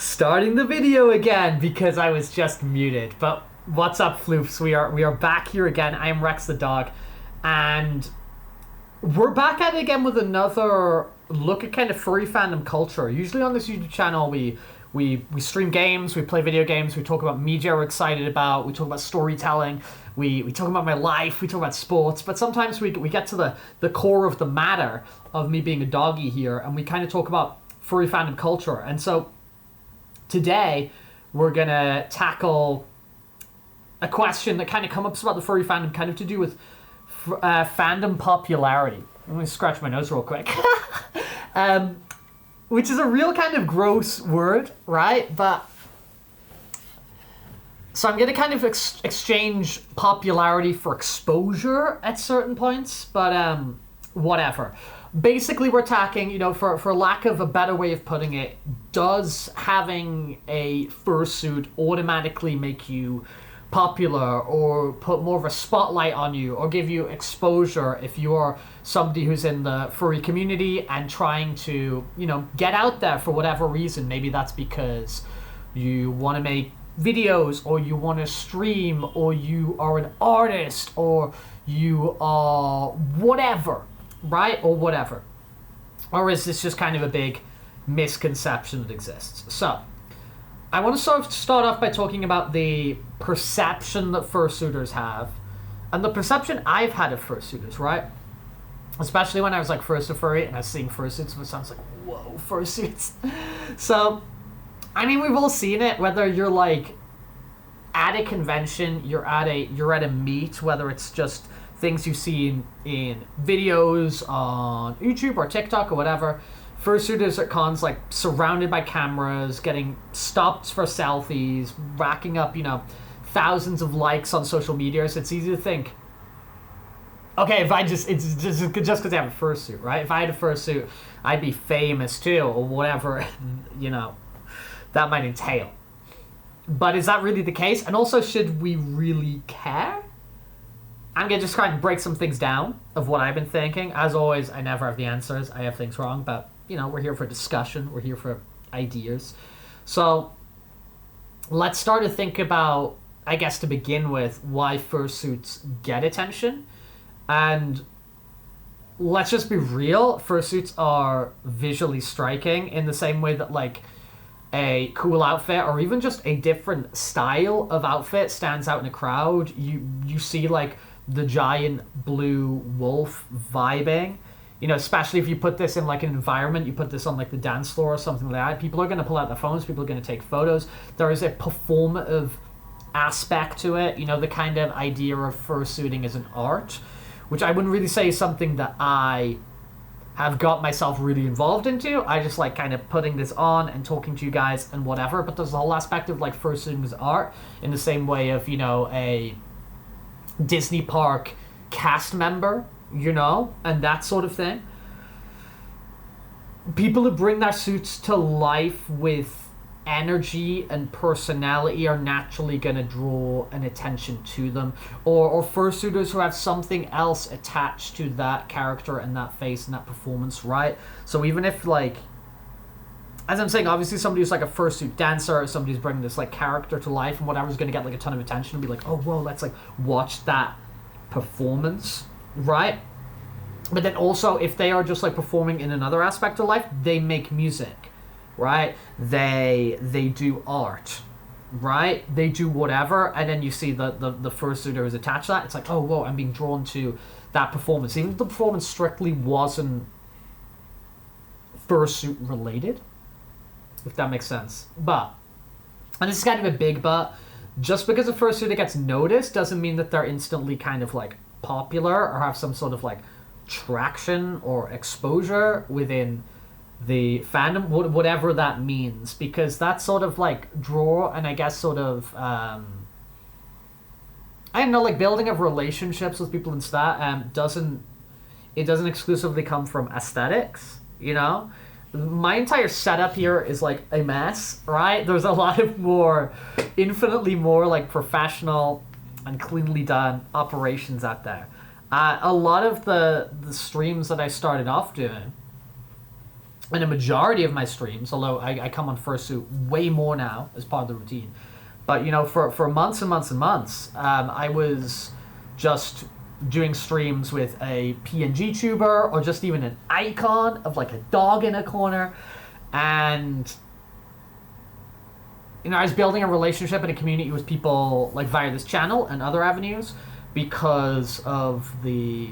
Starting the video again because I was just muted. But what's up, floofs? We are back here again. I am Rex the dog, and we're back at it again with another look at kind of furry fandom culture. Usually on this YouTube channel, we stream games, we play video games, we talk about media we're excited about, we talk about storytelling, we talk about my life, we talk about sports, but sometimes we get to the core of the matter of me being a doggy here, and we kind of talk about furry fandom culture. And so today we're gonna tackle a question that kind of comes up about the furry fandom, kind of to do with fandom popularity. I'm gonna scratch my nose real quick. Which is a real kind of gross word, right? But so I'm gonna kind of exchange popularity for exposure at certain points, but whatever. Basically, we're talking, for lack of a better way of putting it, does having a fursuit automatically make you popular or put more of a spotlight on you or give you exposure if you're somebody who's in the furry community and trying to, get out there for whatever reason? Maybe that's because you want to make videos, or you want to stream, or you are an artist, or you are whatever, right? Or whatever. Or is this just kind of a big misconception that exists? So I want to sort of start off by talking about the perception that fursuiters have, and the perception I've had of fursuiters, right? Especially when I was like first a furry and I was seeing fursuits, it sounds like, whoa, fursuits. So, I mean, we've all seen it, whether you're like at a convention, you're at a meet, whether it's just things you see in videos on YouTube or TikTok or whatever. Fursuiters at cons, like surrounded by cameras, getting stopped for selfies, racking up, thousands of likes on social media. So it's easy to think, okay, it's just because I have a fursuit, right? If I had a fursuit, I'd be famous too, or whatever, that might entail. But is that really the case? And also, should we really care? I'm going to just kind of break some things down of what I've been thinking. As always, I never have the answers. I have things wrong, but, we're here for discussion. We're here for ideas. So let's start to think about, I guess to begin with, why fursuits get attention. And let's just be real. Fursuits are visually striking in the same way that, like, a cool outfit or even just a different style of outfit stands out in a crowd. You see, like, the giant blue wolf vibing, especially if you put this in like an environment, you put this on like the dance floor or something like that, people are going to pull out their phones, people are going to take photos. There is a performative aspect to it, the kind of idea of fursuiting as an art, which I wouldn't really say is something that I have got myself really involved into. I just like kind of putting this on and talking to you guys and whatever, but there's the whole aspect of like fursuiting as art in the same way of, a Disney park cast member, and that sort of thing. People who bring their suits to life with energy and personality are naturally going to draw an attention to them, or fursuiters who have something else attached to that character and that face and that performance, right? So even if, like, as I'm saying, obviously somebody who's like a fursuit dancer or somebody who's bringing this like character to life and whatever is going to get like a ton of attention and be like, oh whoa, let's like watch that performance, right? But then also, if they are just like performing in another aspect of life, they make music, right? They do art, right? They do whatever, and then you see the fursuiter is attached to that. It's like, oh whoa, I'm being drawn to that performance, even if the performance strictly wasn't fursuit related, if that makes sense. But, and this is kind of a big but, just because a fursuiter gets noticed doesn't mean that they're instantly kind of like popular or have some sort of like traction or exposure within the fandom, whatever that means, because that sort of like draw and I guess sort of I don't know, like building of relationships with people and that doesn't exclusively come from aesthetics. My entire setup here is like a mess, right? There's a lot of infinitely more like professional and cleanly done operations out there. A lot of the streams that I started off doing in a majority of my streams, although I come on Fursuit way more now as part of the routine. But, you know, for months and months and months, I was just doing streams with a PNG tuber or just even an icon of like a dog in a corner. And, you know, I was building a relationship and a community with people like via this channel and other avenues because of the,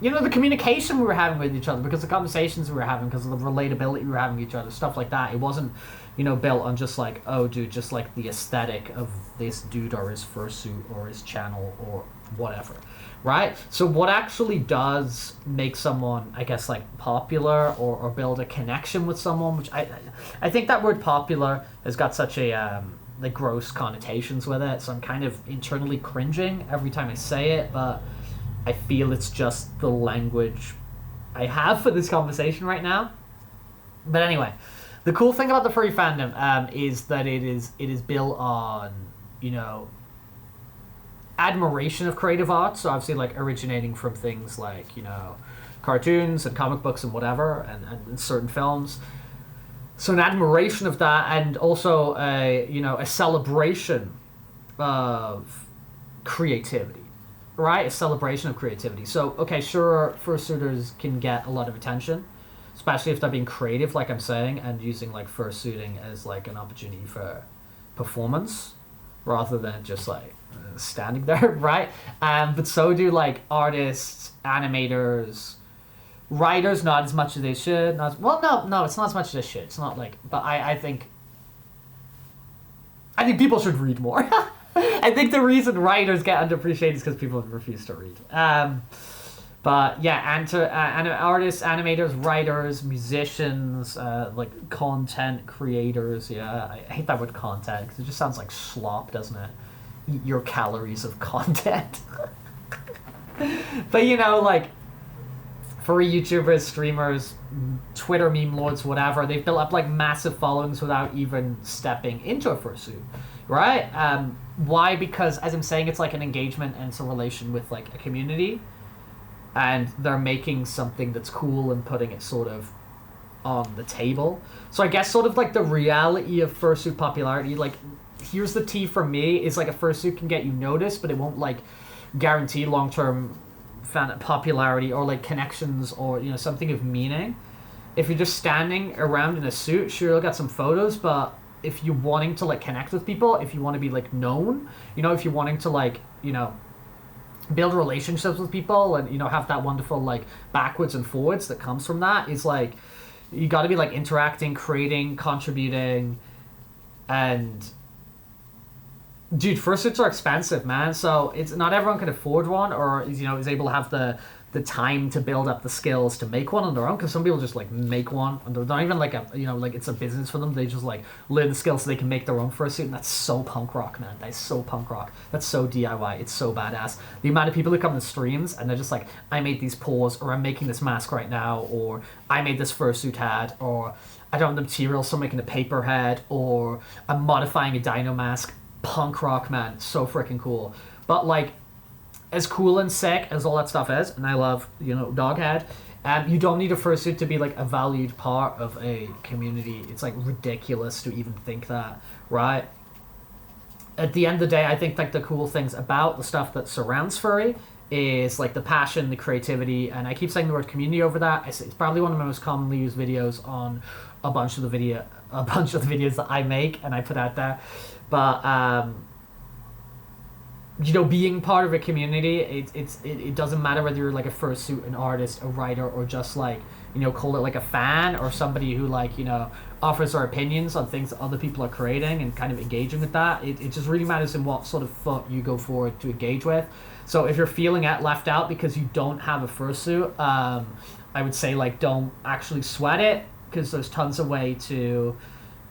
you know, the communication we were having with each other, because the conversations we were having, because of the relatability we were having with each other, stuff like that. It wasn't, you know, built on just like, oh, dude, just like the aesthetic of this dude or his fursuit or his channel or whatever, right? So what actually does make someone, I guess, like popular or build a connection with someone, which I think that word popular has got such a like gross connotations with it, so I'm kind of internally cringing every time I say it, but I feel it's just the language I have for this conversation right now. But anyway, the cool thing about the furry fandom is that it is built on, you know, admiration of creative art. So obviously, like, originating from things like, you know, cartoons and comic books and whatever, and certain films. So an admiration of that, and also you know, a celebration of creativity. Right? A celebration of creativity. So, okay, sure, fursuiters can get a lot of attention, especially if they're being creative, like I'm saying, and using, like, fursuiting as, like, an opportunity for performance, rather than just, like, standing there, right? But so do, like, artists, animators, writers, not as much as they should. No, it's not as much as they should. It's not, like, but I think people should read more. I think the reason writers get underappreciated is because people refuse to read. But yeah, artists, animators, writers, musicians, like content creators. Yeah, I hate that word content because it just sounds like slop, doesn't it? Eat your calories of content. But you know, like, furry YouTubers, streamers, Twitter meme lords, whatever, they've built up like massive followings without even stepping into a fursuit, right? Why? Because, as I'm saying, it's like an engagement and it's a relation with like a community, and they're making something that's cool and putting it sort of on the table. So I guess sort of like the reality of fursuit popularity, like, here's the tea for me, is like a fursuit can get you noticed, but it won't like guarantee long-term fan popularity or like connections or, you know, something of meaning. If you're just standing around in a suit, sure, you'll get some photos, but if you're wanting to like connect with people, if you want to be like known, you know, if you're wanting to like, you know, build relationships with people and, you know, have that wonderful like backwards and forwards that comes from that, is like, you got to be like interacting, creating, contributing. And dude, fursuits are expensive, man. So it's not everyone can afford one, or, you know, is able to have the time to build up the skills to make one on their own, because some people just like make one and they're not even like a, you know, like it's a business for them. They just like learn the skills so they can make their own fursuit, and that's so punk rock, man. That's so punk rock. That's so DIY. It's so badass. The amount of people who come to streams and they're just like, I made these paws, or I'm making this mask right now, or I made this fursuit hat, or I don't have the material so I'm making a paper head, or I'm modifying a dino mask. Punk rock, man. So freaking cool. But like, as cool and sick as all that stuff is, and I love, you know, Doghead, you don't need a fursuit to be like a valued part of a community. It's like ridiculous to even think that, right? At the end of the day, I think like the cool things about the stuff that surrounds furry is like the passion, the creativity, and I keep saying the word community over that. It's probably one of my most commonly used videos on a bunch of the videos that I make and I put out there. But you know, being part of a community, it doesn't matter whether you're like a fursuit, an artist, a writer, or just like, you know, call it like a fan, or somebody who like, you know, offers their opinions on things that other people are creating and kind of engaging with that. It just really matters in what sort of foot you go forward to engage with. So if you're feeling left out because you don't have a fursuit, I would say like don't actually sweat it, because there's tons of way to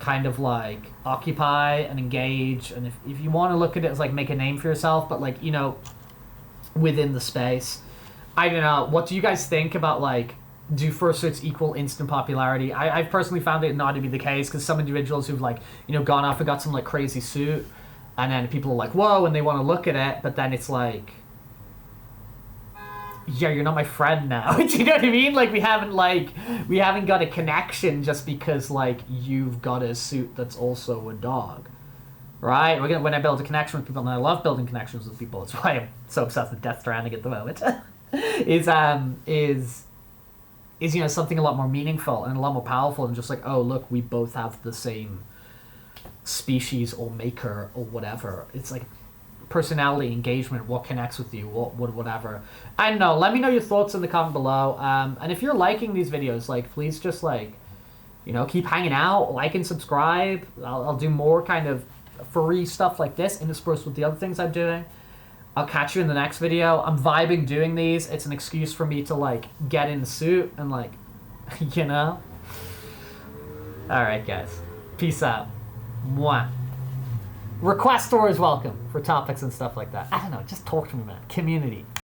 kind of like occupy and engage, and if you want to look at it as like make a name for yourself, but like, you know, within the space. I don't know, what do you guys think about like, do fursuits equal instant popularity? I've personally found it not to be the case, because some individuals who've like, you know, gone off and got some like crazy suit, and then people are like, whoa, and they want to look at it, but then it's like, yeah, you're not my friend now. Do you know what I mean? Like we haven't got a connection just because like you've got a suit that's also a dog. Right? When I build a connection with people, and I love building connections with people, that's why I'm so obsessed with Death Stranding at the moment, is something a lot more meaningful and a lot more powerful than just like, oh look, we both have the same species or maker or whatever. It's like personality, engagement, what connects with you, whatever. I don't know. Let me know your thoughts in the comment below. And if you're liking these videos, like please just like, keep hanging out, like and subscribe. I'll do more kind of furry stuff like this interspersed with the other things I'm doing. I'll catch you in the next video. I'm vibing doing these. It's an excuse for me to like get in the suit and like, Alright guys. Peace out. Mwah. Request store is welcome for topics and stuff like that. I don't know, just talk to me, man. Community.